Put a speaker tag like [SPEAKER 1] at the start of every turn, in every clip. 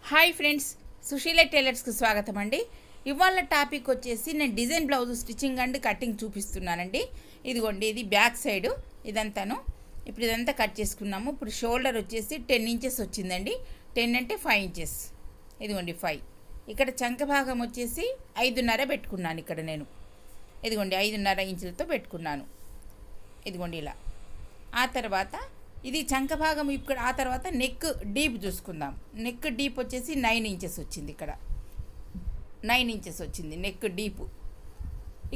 [SPEAKER 1] Hi friends, Susheela టైలర్స్కి స్వాగతం అండి. ఇవాళ టాపిక్ వచ్చేసి నేను design blouse stitching and cutting చూపిస్తున్నానండి. ఇదిగోండి, ఇది బ్యాక్ సైడు ఇదంతాను. ఇప్పుడు ఇదంతా కట్ చేసుకున్నాము. ఇప్పుడు షోల్డర్ వచ్చేసి 10 ఇంచెస్ వచ్చిందండి. 10 అంటే 5 ఇంచెస్. ఇదిగోండి 5. ఇక్కడ చంక భాగం వచ్చేసి 5.5 పెట్టుకున్నాను. ఇక్కడ నేను ఇదిగోండి 5.5 ఇంచులతో పెట్టుకున్నాను. ఇదిగోండి ఇలా. ఆ తర్వాత ఇది చంక భాగం. ఇక్కడ ఆ తర్వాత నెక్ డీప్ చూసుకుందాం. నెక్ డీప్ వచ్చేసి 9 ఇంచెస్ వచ్చింది. ఇక్కడ 9 ఇంచెస్ వచ్చింది నెక్ డీప్.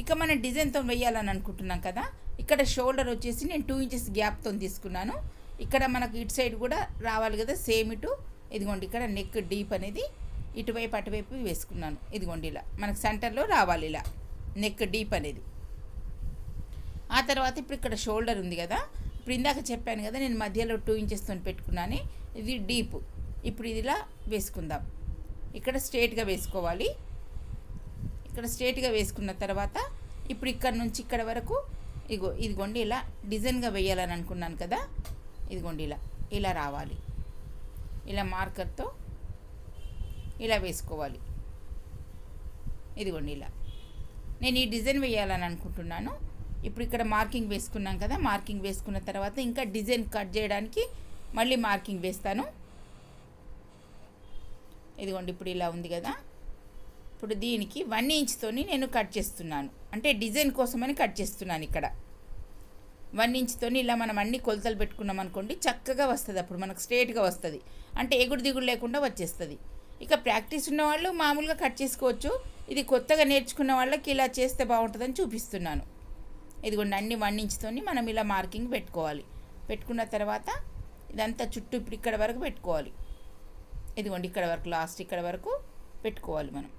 [SPEAKER 1] ఇక మనం డిజైన్తో వేయాలని అనుకుంటున్నాం కదా. ఇక్కడ షోల్డర్ వచ్చేసి నేను 2 ఇంచెస్ గ్యాప్తో తీసుకున్నాను. ఇక్కడ మనకు ఇటు సైడ్ కూడా రావాలి కదా, సేమ్ ఇటు. ఇదిగోండి ఇక్కడ నెక్ డీప్ అనేది ఇటువైపు అటువైపు వేసుకున్నాను. ఇదిగోండి ఇలా మనకు సెంటర్లో రావాలి ఇలా నెక్ డీప్ అనేది. ఆ తర్వాత ఇప్పుడు ఇక్కడ షోల్డర్ ఉంది కదా. ఇప్పుడు ఇందాక చెప్పాను కదా, నేను మధ్యలో 2 ఇంచెస్తో పెట్టుకున్నాను. ఇది డీప్. ఇప్పుడు ఇది ఇలా వేసుకుందాం. ఇక్కడ స్ట్రేట్గా వేసుకోవాలి. ఇక్కడ స్ట్రేట్గా వేసుకున్న తర్వాత ఇప్పుడు ఇక్కడ నుంచి ఇక్కడ వరకు ఇదిగోండి ఇలా డిజైన్గా వేయాలని అనుకున్నాను కదా. ఇదిగోండి ఇలా ఇలా రావాలి. ఇలా మార్కర్తో ఇలా వేసుకోవాలి. ఇదిగోండి ఇలా నేను ఈ డిజైన్ వేయాలని అనుకుంటున్నాను. ఇప్పుడు ఇక్కడ మార్కింగ్ వేసుకున్నాం కదా. మార్కింగ్ వేసుకున్న తర్వాత ఇంకా డిజైన్ కట్ చేయడానికి మళ్ళీ మార్కింగ్ వేస్తాను. ఇదిగోండి ఇప్పుడు ఇలా ఉంది కదా. ఇప్పుడు దీనికి 1 ఇంచ్తోని నేను కట్ చేస్తున్నాను. అంటే డిజైన్ కోసమని కట్ చేస్తున్నాను. ఇక్కడ 1 ఇంచ్తోని ఇలా మనం అన్ని కొలతలు పెట్టుకున్నాం అనుకోండి, చక్కగా వస్తుంది. అప్పుడు మనకు స్ట్రేట్గా వస్తుంది. అంటే ఎగుడు దిగుడు లేకుండా వచ్చేస్తుంది. ఇక ప్రాక్టీస్ ఉన్న వాళ్ళు మామూలుగా కట్ చేసుకోవచ్చు. ఇది కొత్తగా నేర్చుకున్న వాళ్ళకి ఇలా చేస్తే బాగుంటుందని చూపిస్తున్నాను. ఇదిగోండి అన్ని 1 ఇంచ్తోని మనం ఇలా మార్కింగ్ పెట్టుకోవాలి. పెట్టుకున్న తర్వాత ఇదంతా చుట్టూ ఇప్పుడు ఇక్కడ వరకు పెట్టుకోవాలి. ఇదిగోండి ఇక్కడ వరకు లాస్ట్ ఇక్కడ వరకు పెట్టుకోవాలి. మనం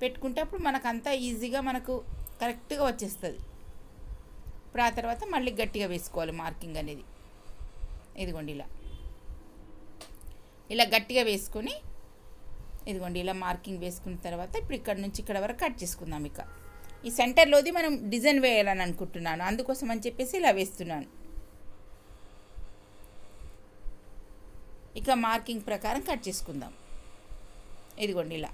[SPEAKER 1] పెట్టుకుంటే అప్పుడు మనకంతా ఈజీగా మనకు కరెక్ట్గా వచ్చేస్తుంది. ఇప్పుడు ఆ తర్వాత మళ్ళీ గట్టిగా వేసుకోవాలి మార్కింగ్ అనేది. ఇదిగోండి ఇలా ఇలా గట్టిగా వేసుకొని ఇదిగోండి ఇలా మార్కింగ్ వేసుకున్న తర్వాత ఇప్పుడు ఇక్కడ నుంచి ఇక్కడ వరకు కట్ చేసుకుందాం. ఇక ఈ సెంటర్లోది మనం డిజైన్ వేయాలని అనుకుంటున్నాను, అందుకోసం అని చెప్పేసి ఇలా వేస్తున్నాను. ఇక మార్కింగ్ ప్రకారం కట్ చేసుకుందాం. ఇదిగోండి ఇలా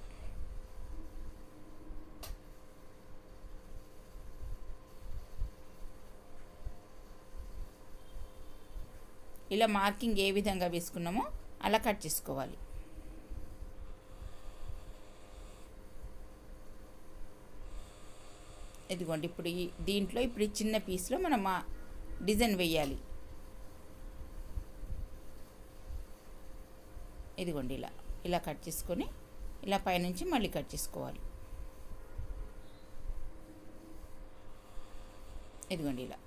[SPEAKER 1] ఇలా మార్కింగ్ ఏ విధంగా వేసుకున్నామో అలా కట్ చేసుకోవాలి. ఇదిగోండి ఇప్పుడు దీంట్లో ఇప్పుడు ఈ చిన్న పీస్లో మనం డిజైన్ వేయాలి. ఇదిగోండి ఇలా ఇలా కట్ చేసుకొని ఇలా పైనుంచి మళ్ళీ కట్ చేసుకోవాలి. ఇదిగోండి ఇలా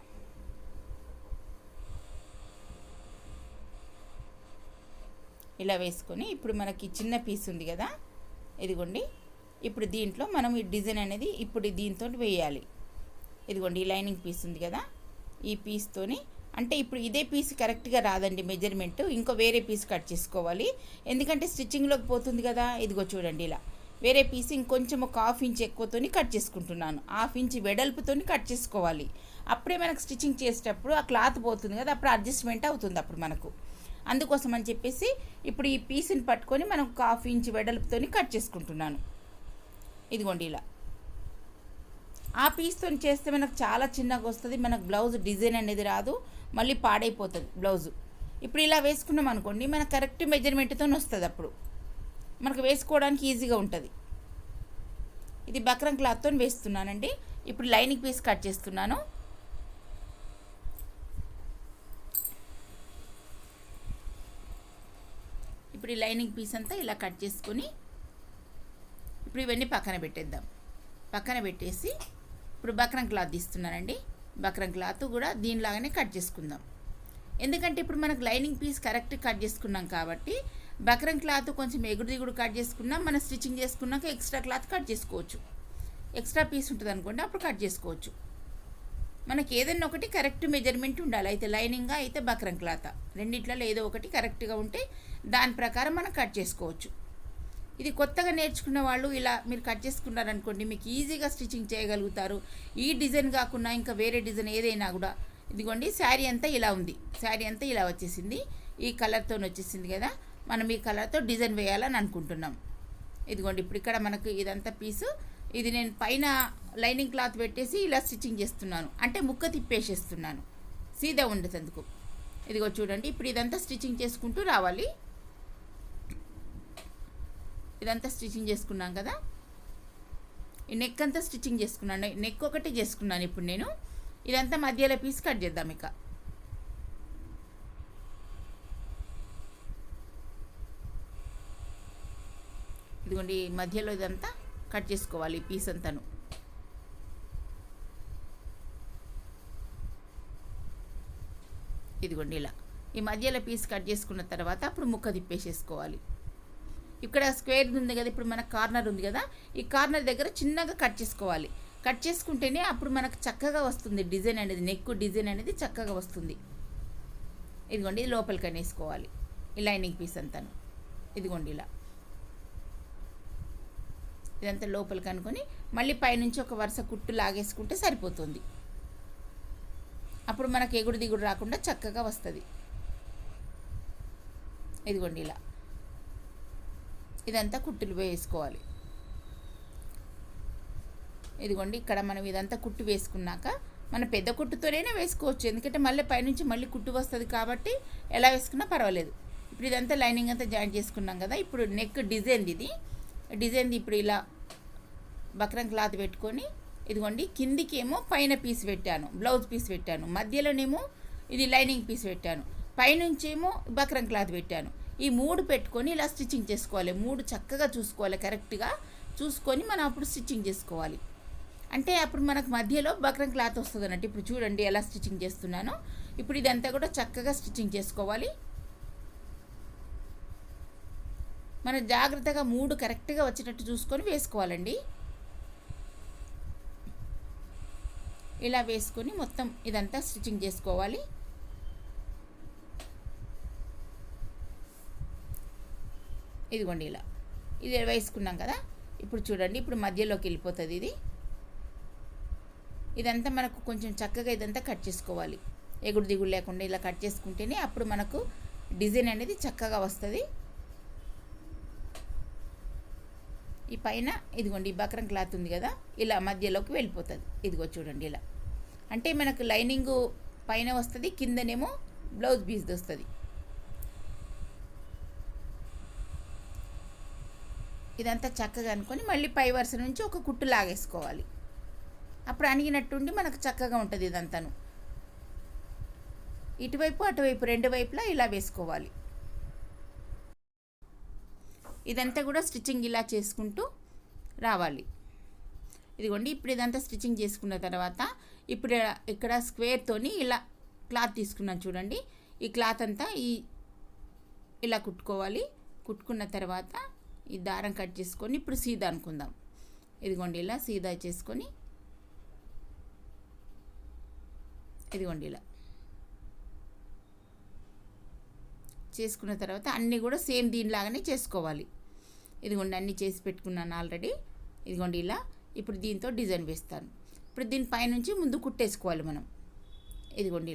[SPEAKER 1] ఇలా వేసుకొని ఇప్పుడు మనకి చిన్న పీస్ ఉంది కదా. ఇదిగోండి ఇప్పుడు దీంట్లో మనం ఈ డిజైన్ అనేది ఇప్పుడు దీంతో వేయాలి. ఇదిగోండి ఈ లైనింగ్ పీస్ ఉంది కదా, ఈ పీస్తోని అంటే ఇప్పుడు ఇదే పీస్ కరెక్ట్గా రాదండి మెజర్మెంట్, ఇంకో వేరే పీస్ కట్ చేసుకోవాలి. ఎందుకంటే స్టిచ్చింగ్లోకి పోతుంది కదా. ఇదిగో చూడండి ఇలా వేరే పీస్ ఇంకొంచెం ఒక 1/2 ఇంచ్ ఎక్కువతోని కట్ చేసుకుంటున్నాను. 1/2 ఇంచ్ వెడల్పుతోని కట్ చేసుకోవాలి. అప్పుడే మనకు స్టిచ్చింగ్ చేసేటప్పుడు ఆ క్లాత్ పోతుంది కదా, అప్పుడు అడ్జస్ట్మెంట్ అవుతుంది అప్పుడు మనకు. అందుకోసం అని చెప్పేసి ఇప్పుడు ఈ పీస్ని పట్టుకొని మనం 1/2 ఇంచ్ వెడల్పుతోని కట్ చేసుకుంటున్నాను. ఇదిగోండి ఇలా ఆ పీస్తో చేస్తే మనకు చాలా చిన్నగా వస్తుంది. మనకు బ్లౌజ్ డిజైన్ అనేది రాదు, మళ్ళీ పాడైపోతుంది బ్లౌజు. ఇప్పుడు ఇలా వేసుకున్నాం అనుకోండి, మనకు కరెక్ట్ మెజర్మెంట్తో వస్తుంది. అప్పుడు మనకు వేసుకోవడానికి ఈజీగా ఉంటుంది. ఇది బక్రం క్లాత్తో వేస్తున్నానండి. ఇప్పుడు లైనింగ్ పీస్ కట్ చేస్తున్నాను. ఇప్పుడు ఈ లైనింగ్ పీస్ అంతా ఇలా కట్ చేసుకొని ఇప్పుడు ఇవన్నీ పక్కన పెట్టేద్దాం. పక్కన పెట్టేసి ఇప్పుడు బక్రం క్లాత్ తీస్తున్నానండి. బక్రం క్లాత్ కూడా దీనిలాగానే కట్ చేసుకుందాం. ఎందుకంటే ఇప్పుడు మనకు లైనింగ్ పీస్ కరెక్ట్ కట్ చేసుకున్నాం కాబట్టి బక్రం క్లాత్ కొంచెం ఎగుడు దిగుడు కట్ చేసుకున్నాం. మనం స్టిచ్చింగ్ చేసుకున్నాక ఎక్స్ట్రా క్లాత్ కట్ చేసుకోవచ్చు. ఎక్స్ట్రా పీస్ ఉంటుంది అనుకోండి, అప్పుడు కట్ చేసుకోవచ్చు. మనకి ఏదైనా ఒకటి కరెక్ట్ మెజర్మెంట్ ఉండాలి. అయితే లైనింగ్గా అయితే బక్రం క్లాత్, రెండిట్లలో ఏదో ఒకటి కరెక్ట్గా ఉంటే దాని ప్రకారం మనం కట్ చేసుకోవచ్చు. ఇది కొత్తగా నేర్చుకున్న వాళ్ళు ఇలా మీరు కట్ చేసుకున్నారనుకోండి, మీకు ఈజీగా స్టిచ్చింగ్ చేయగలుగుతారు. ఈ డిజైన్ కాకుండా ఇంకా వేరే డిజైన్ ఏదైనా కూడా. ఇదిగోండి శారీ అంతా ఇలా ఉంది. శారీ అంతా ఇలా వచ్చేసింది. ఈ కలర్తో వచ్చేసింది కదా. మనం ఈ కలర్తో డిజైన్ వేయాలని అనుకుంటున్నాం. ఇదిగోండి ఇప్పుడు ఇక్కడ మనకు ఇదంతా పీసు, ఇది నేను పైన లైనింగ్ క్లాత్ పెట్టేసి ఇలా స్టిచ్చింగ్ చేస్తున్నాను, అంటే ముక్క తిప్పేసేస్తున్నాను సీదా ఉండేందుకు. ఇదిగో చూడండి ఇప్పుడు ఇదంతా స్టిచ్చింగ్ చేసుకుంటూ రావాలి. ఇదంతా స్టిచ్చింగ్ చేసుకున్నాం కదా, ఈ నెక్ అంతా స్టిచ్చింగ్ చేసుకున్నాను, నెక్ ఒకటి చేసుకున్నాను. ఇప్పుడు నేను ఇదంతా మధ్యలో పీస్ కట్ చేద్దాం. ఇక ఇదిగోండి మధ్యలో ఇదంతా కట్ చేసుకోవాలి ఈ పీస్ అంతాను. ఇదిగోండి ఇలా ఈ మధ్యలో పీస్ కట్ చేసుకున్న తర్వాత అప్పుడు ముక్క తిప్పేసేసుకోవాలి. ఇక్కడ స్క్వేర్ ఉంది కదా, ఇప్పుడు మనకు కార్నర్ ఉంది కదా, ఈ కార్నర్ దగ్గర చిన్నగా కట్ చేసుకోవాలి. కట్ చేసుకుంటేనే అప్పుడు మనకు చక్కగా వస్తుంది డిజైన్ అనేది, నెక్ డిజైన్ అనేది చక్కగా వస్తుంది. ఇదిగోండి ఇది లోపలికి అనేసుకోవాలి ఈ లైనింగ్ పీస్ అంతాను. ఇదిగోండి ఇలా ఇదంతా లోపలికి అనుకొని మళ్ళీ పైనుంచి ఒక వరుస కుట్టు లాగేసుకుంటే సరిపోతుంది. అప్పుడు మనకు ఎగుడు దిగుడు రాకుండా చక్కగా వస్తుంది. ఇదిగోండి ఇలా ఇదంతా కుట్టులు వేసుకోవాలి. ఇదిగోండి ఇక్కడ మనం ఇదంతా కుట్టు వేసుకున్నాక మన పెద్ద కుట్టుతోనే వేసుకోవచ్చు, ఎందుకంటే మళ్ళీ పైనుంచి మళ్ళీ కుట్టు వస్తుంది కాబట్టి ఎలా వేసుకున్నా పర్వాలేదు. ఇప్పుడు ఇదంతా లైనింగ్ అంతా జాయిన్ చేసుకున్నాం కదా, ఇప్పుడు నెక్ డిజైన్ది ఇది డిజైన్ది ఇప్పుడు ఇలా బక్రం క్లాత్ పెట్టుకొని ఇదిగోండి కిందికేమో పైన పీస్ పెట్టాను, బ్లౌజ్ పీస్ పెట్టాను, మధ్యలోనేమో ఇది లైనింగ్ పీస్ పెట్టాను, పైనుంచేమో బక్రం క్లాత్ పెట్టాను. ఈ 3 పెట్టుకొని ఇలా స్టిచ్చింగ్ చేసుకోవాలి. 3 చక్కగా చూసుకోవాలి, కరెక్ట్గా చూసుకొని మనం అప్పుడు స్టిచ్చింగ్ చేసుకోవాలి. అంటే అప్పుడు మనకు మధ్యలో బక్రం క్లాత్ వస్తుంది అన్నట్టు. ఇప్పుడు చూడండి ఎలా స్టిచ్చింగ్ చేస్తున్నానో. ఇప్పుడు ఇదంతా కూడా చక్కగా స్టిచ్చింగ్ చేసుకోవాలి. మనం జాగ్రత్తగా 3 కరెక్ట్గా వచ్చేటట్టు చూసుకొని వేసుకోవాలండి. ఇలా వేసుకొని మొత్తం ఇదంతా స్టిచ్చింగ్ చేసుకోవాలి. ఇదిగోండి ఇలా ఇది వేసుకున్నాం కదా, ఇప్పుడు చూడండి ఇప్పుడు మధ్యలోకి వెళ్ళిపోతుంది ఇది. ఇదంతా మనకు కొంచెం చక్కగా ఇదంతా కట్ చేసుకోవాలి, ఎగుడు దిగుడు లేకుండా ఇలా కట్ చేసుకుంటేనే అప్పుడు మనకు డిజైన్ అనేది చక్కగా వస్తుంది. ఈ పైన ఇదిగోండి ఈ బక్రం క్లాత్ ఉంది కదా, ఇలా మధ్యలోకి వెళ్ళిపోతుంది. ఇదిగో చూడండి ఇలా అంటే మనకు లైనింగు పైన వస్తుంది, కిందనేమో బ్లౌజ్ పీస్ది వస్తుంది. ఇదంతా చక్కగా అనుకొని మళ్ళీ పై వరుస నుంచి ఒక కుట్టు లాగేసుకోవాలి. అప్పుడు అణిగినట్టుండి మనకు చక్కగా ఉంటుంది. ఇదంతాను ఇటువైపు అటువైపు 2 వైపులా ఇలా వేసుకోవాలి. ఇదంతా కూడా స్టిచ్చింగ్ ఇలా చేసుకుంటూ రావాలి. ఇదిగోండి ఇప్పుడు ఇదంతా స్టిచ్చింగ్ చేసుకున్న తర్వాత ఇప్పుడు ఇక్కడ స్క్వేర్తోని ఇలా క్లాత్ తీసుకున్నాను చూడండి. ఈ క్లాత్ అంతా ఇలా కుట్టుకోవాలి. కుట్టుకున్న తర్వాత ఈ దారం కట్ చేసుకొని ఇప్పుడు సీదా అనుకుందాం. ఇదిగోండి ఇలా సీదా చేసుకొని ఇదిగోండి ఇలా చేసుకున్న తర్వాత అన్నీ కూడా సేమ్ దీనిలాగానే చేసుకోవాలి. ఇదిగోండి అన్నీ చేసి పెట్టుకున్నాను ఆల్రెడీ. ఇదిగోండి ఇలా ఇప్పుడు దీంతో డిజైన్ వేస్తాను. ఇప్పుడు దీని పైనుంచి ముందు కుట్టేసుకోవాలి మనం. ఇదిగోండి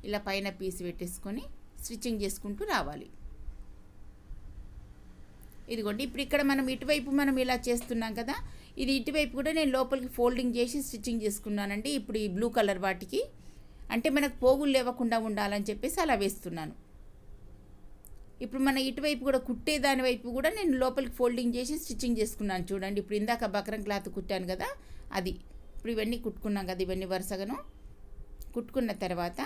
[SPEAKER 1] ఇలా పైన పీస్ పెట్టేసుకొని స్టిచ్చింగ్ చేసుకుంటూ రావాలి. ఇదిగోండి ఇప్పుడు ఇక్కడ మనం ఇటువైపు మనం ఇలా చేస్తున్నాం కదా, ఇది ఇటువైపు కూడా నేను లోపలికి ఫోల్డింగ్ చేసి స్టిచ్చింగ్ చేసుకున్నానండి. ఇప్పుడు ఈ బ్లూ కలర్ వాటికి అంటే మనకు పోగులు లేవకుండా ఉండాలని చెప్పేసి అలా వేస్తున్నాను. ఇప్పుడు మన ఇటువైపు కూడా కుట్టే దాని వైపు కూడా నేను లోపలికి ఫోల్డింగ్ చేసి స్టిచ్చింగ్ చేసుకున్నాను చూడండి. ఇప్పుడు ఇందాక బక్రం క్లాత్ కుట్టాను కదా అది. ఇప్పుడు ఇవన్నీ కుట్టుకున్నాం కదా, ఇవన్నీ వరుసగాను కుట్టుకున్న తర్వాత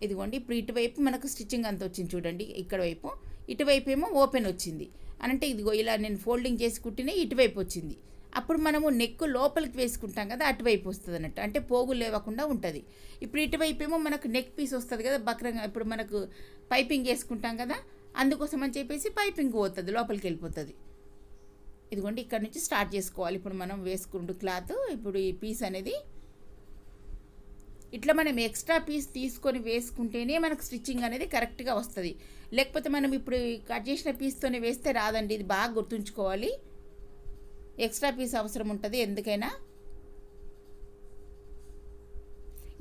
[SPEAKER 1] ఇదిగోండి ఇప్పుడు ఇటువైపు మనకు స్టిచ్చింగ్ అంత వచ్చింది చూడండి. ఇక్కడ వైపు ఇటువైపు ఏమో ఓపెన్ వచ్చింది అంటే ఇదిగో ఇలా నేను ఫోల్డింగ్ చేసి కుట్టిన ఇటువైపు వచ్చింది. అప్పుడు మనము నెక్ లోపలికి వేసుకుంటాం కదా, అటువైపు వస్తుంది అన్నట్టు, అంటే పోగు లేవకుండా ఉంటుంది. ఇప్పుడు ఇటువైపు ఏమో మనకు నెక్ పీస్ వస్తుంది కదా బక్రంగా, ఇప్పుడు మనకు పైపింగ్ వేసుకుంటాం కదా, అందుకోసం అని చెప్పేసి పైపింగ్ పోతుంది, లోపలికి వెళ్ళిపోతుంది. ఇదిగోండి ఇక్కడ నుంచి స్టార్ట్ చేసుకోవాలి. ఇప్పుడు మనం వేసుకుంటూ క్లాత్ ఇప్పుడు ఈ పీస్ అనేది ఇట్లా మనం ఎక్స్ట్రా పీస్ తీసుకొని వేసుకుంటేనే మనకు స్టిచ్చింగ్ అనేది కరెక్ట్గా వస్తుంది. లేకపోతే మనం ఇప్పుడు కట్ చేసిన పీస్తోనే వేస్తే రాదండి. ఇది బాగా గుర్తుంచుకోవాలి, ఎక్స్ట్రా పీస్ అవసరం ఉంటుంది ఎందుకైనా.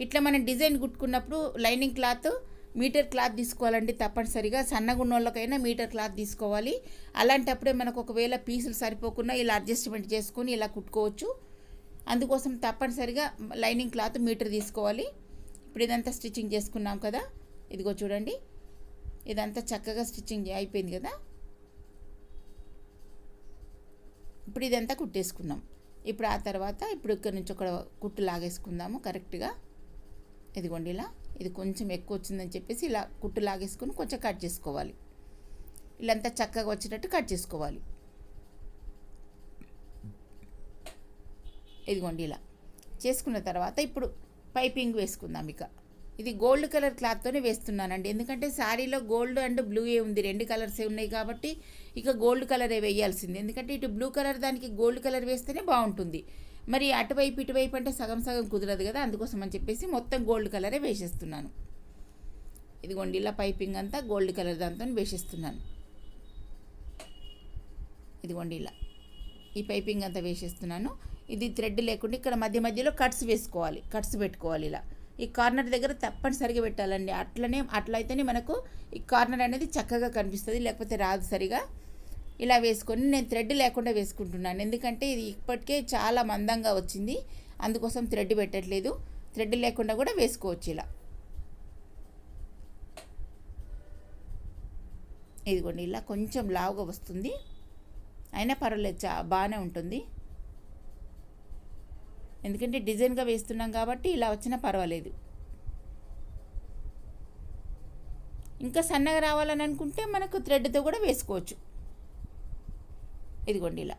[SPEAKER 1] ఇట్లా మనం డిజైన్ కుట్టుకున్నప్పుడు లైనింగ్ క్లాత్ మీటర్ క్లాత్ తీసుకోవాలండి తప్పనిసరిగా. సన్నగా ఉన్న వాళ్ళకైనా మీటర్ క్లాత్ తీసుకోవాలి. అలాంటప్పుడే మనకు ఒకవేళ పీసులు సరిపోకుండా ఇలా అడ్జస్ట్మెంట్ చేసుకొని ఇలా కుట్టుకోవచ్చు. అందుకోసం తప్పనిసరిగా లైనింగ్ క్లాత్ మీటర్ తీసుకోవాలి. ఇప్పుడు ఇదంతా స్టిచ్చింగ్ చేసుకున్నాం కదా, ఇదిగో చూడండి ఇదంతా చక్కగా స్టిచ్చింగ్ అయిపోయింది కదా. ఇప్పుడు ఇదంతా కుట్టేసుకున్నాం. ఇప్పుడు ఆ తర్వాత ఇప్పుడు ఇక్కడ నుంచి ఒక కుట్టు లాగేసుకుందాము కరెక్ట్గా. ఇదిగోండి ఇలా, ఇది కొంచెం ఎక్కువ వచ్చిందని చెప్పేసి ఇలా కుట్టు లాగేసుకొని కొంచెం కట్ చేసుకోవాలి. ఇలాంతా చక్కగా వచ్చేటట్టు కట్ చేసుకోవాలి. ఇదిగోండి ఇలా చేసుకున్న తర్వాత ఇప్పుడు పైపింగ్ వేసుకుందాం. ఇక ఇది గోల్డ్ కలర్ క్లాత్తోనే వేస్తున్నానండి, ఎందుకంటే శారీలో గోల్డ్ అండ్ బ్లూ ఉంది, 2 కలర్సే ఉన్నాయి కాబట్టి ఇక గోల్డ్ కలరే వేయాల్సింది. ఎందుకంటే ఇటు బ్లూ కలర్ దానికి గోల్డ్ కలర్ వేస్తేనే బాగుంటుంది. మరి అటువైపు ఇటువైపు అంటే సగం సగం కుదరదు కదా, అందుకోసం అని చెప్పేసి మొత్తం గోల్డ్ కలరే వేసేస్తున్నాను. ఇదిగోండి ఇలా పైపింగ్ అంతా గోల్డ్ కలర్ దాంతో వేసేస్తున్నాను. ఇదిగోండి ఇలా ఈ పైపింగ్ అంతా వేసేస్తున్నాను. ఇది థ్రెడ్ లేకుండా ఇక్కడ మధ్య మధ్యలో కట్స్ వేసుకోవాలి, కట్స్ పెట్టుకోవాలి. ఇలా ఈ కార్నర్ దగ్గర తప్పనిసరిగా పెట్టాలండి. అట్లయితేనే మనకు ఈ కార్నర్ అనేది చక్కగా కనిపిస్తుంది, లేకపోతే రాదు సరిగా. ఇలా వేసుకొని నేను థ్రెడ్ లేకుండా వేసుకుంటున్నాను, ఎందుకంటే ఇది ఇప్పటికే చాలా మందంగా వచ్చింది, అందుకోసం థ్రెడ్ పెట్టట్లేదు. థ్రెడ్ లేకుండా కూడా వేసుకోవచ్చు ఇలా. ఇదిగోండి ఇలా కొంచెం లావుగా వస్తుంది, అయినా పర్వాలేదు, బాగానే ఉంటుంది. ఎందుకంటే డిజైన్గా వేస్తున్నాం కాబట్టి ఇలా వచ్చినా పర్వాలేదు. ఇంకా సన్నగా రావాలని అనుకుంటే మనకు థ్రెడ్తో కూడా వేసుకోవచ్చు. ఇదిగోండి ఇలా.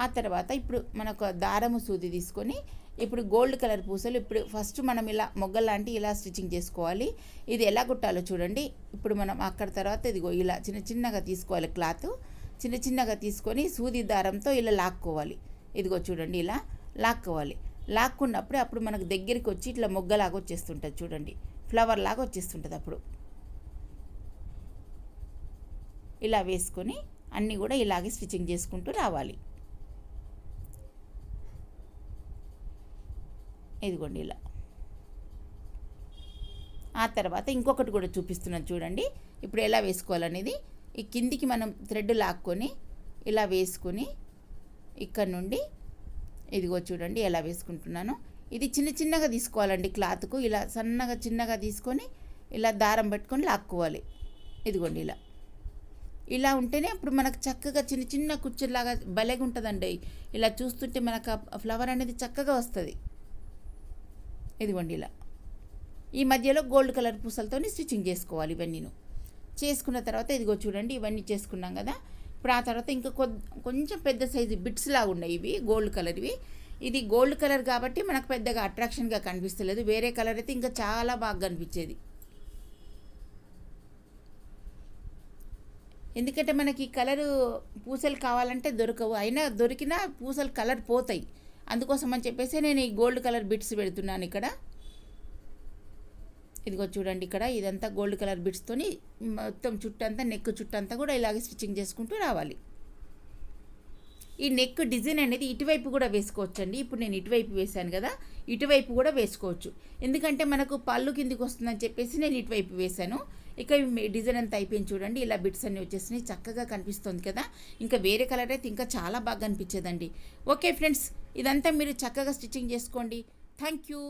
[SPEAKER 1] ఆ తర్వాత ఇప్పుడు మనకు దారము సూది తీసుకొని ఇప్పుడు గోల్డ్ కలర్ పూసలు ఇప్పుడు ఫస్ట్ మనం ఇలా మొగ్గలాంటి ఇలా స్టిచ్చింగ్ చేసుకోవాలి. ఇది ఎలా కుట్టాలో చూడండి. ఇప్పుడు మనం అక్కడ తర్వాత ఇదిగో ఇలా చిన్న చిన్నగా తీసుకోవాలి, క్లాత్ చిన్న చిన్నగా తీసుకొని సూది దారంతో ఇలా లాక్కోవాలి. ఇదిగో చూడండి ఇలా లాక్కోవాలి. లాక్కున్నప్పుడు అప్పుడు మనకు దగ్గరికి వచ్చి ఇట్లా మొగ్గలాగా వచ్చేస్తుంటుంది చూడండి, ఫ్లవర్ లాగా వచ్చేస్తుంటుంది. అప్పుడు ఇలా వేసుకొని అన్నీ కూడా ఇలాగే స్టిచ్చింగ్ చేసుకుంటూ రావాలి. ఇదిగోండి ఇలా. ఆ తర్వాత ఇంకొకటి కూడా చూపిస్తున్నాను చూడండి, ఇప్పుడు ఎలా వేసుకోవాలనేది. ఈ కిందికి మనం థ్రెడ్ లాక్కొని ఇలా వేసుకొని ఇక్కడ నుండి ఇదిగో చూడండి ఎలా వేసుకుంటున్నాను. ఇది చిన్న చిన్నగా తీసుకోవాలండి క్లాత్కు, ఇలా సన్నగా చిన్నగా తీసుకొని ఇలా దారం పెట్టుకొని లాక్కోవాలి. ఇదిగోండి ఇలా. ఇలా ఉంటేనే ఇప్పుడు మనకు చక్కగా చిన్న చిన్న కుచ్చులాగా భలేగా ఉంటుందండి. ఇలా చూస్తుంటే మనకు ఆ ఫ్లవర్ అనేది చక్కగా వస్తుంది. ఇదిగోండి ఇలా. ఈ మధ్యలో గోల్డ్ కలర్ పూసలతో స్టిచ్చింగ్ చేసుకోవాలి. ఇవన్నీను చేసుకున్న తర్వాత ఇదిగో చూడండి ఇవన్నీ చేసుకున్నాం కదా. ఇప్పుడు ఆ తర్వాత ఇంకా కొంచెం పెద్ద సైజు బిట్స్ లాగా ఉన్నాయి, ఇవి గోల్డ్ కలర్వి. ఇది గోల్డ్ కలర్ కాబట్టి మనకు పెద్దగా అట్రాక్షన్గా కనిపిస్తలేదు, వేరే కలర్ అయితే ఇంకా చాలా బాగా కనిపించేది. ఎందుకంటే మనకి ఈ కలరు పూసలు కావాలంటే దొరకవు, అయినా దొరికినా పూసలు కలర్ పోతాయి. అందుకోసం అని చెప్పేసి నేను ఈ గోల్డ్ కలర్ బిట్స్ పెడుతున్నాను ఇక్కడ. ఇదిగో చూడండి ఇక్కడ ఇదంతా గోల్డ్ కలర్ బిట్స్తోని మొత్తం చుట్టంతా నెక్ చుట్టంతా కూడా ఇలాగే స్టిచ్చింగ్ చేసుకుంటూ రావాలి. ఈ నెక్ డిజైన్ అనేది ఇటువైపు కూడా వేసుకోవచ్చు అండి. ఇప్పుడు నేను ఇటువైపు వేశాను కదా, ఇటువైపు కూడా వేసుకోవచ్చు. ఎందుకంటే మనకు పళ్ళు కిందికి వస్తుందని చెప్పేసి నేను ఇటువైపు వేశాను. ఇక డిజైన్ అంతా అయిపోయింది చూడండి, ఇలా బిట్స్ అన్నీ వచ్చేసినాయి, చక్కగా కనిపిస్తుంది కదా. ఇంకా వేరే కలర్ అయితే ఇంకా చాలా బాగా కనిపించేదండి. ఓకే ఫ్రెండ్స్, ఇదంతా మీరు చక్కగా స్టిచ్చింగ్ చేసుకోండి. Thank you.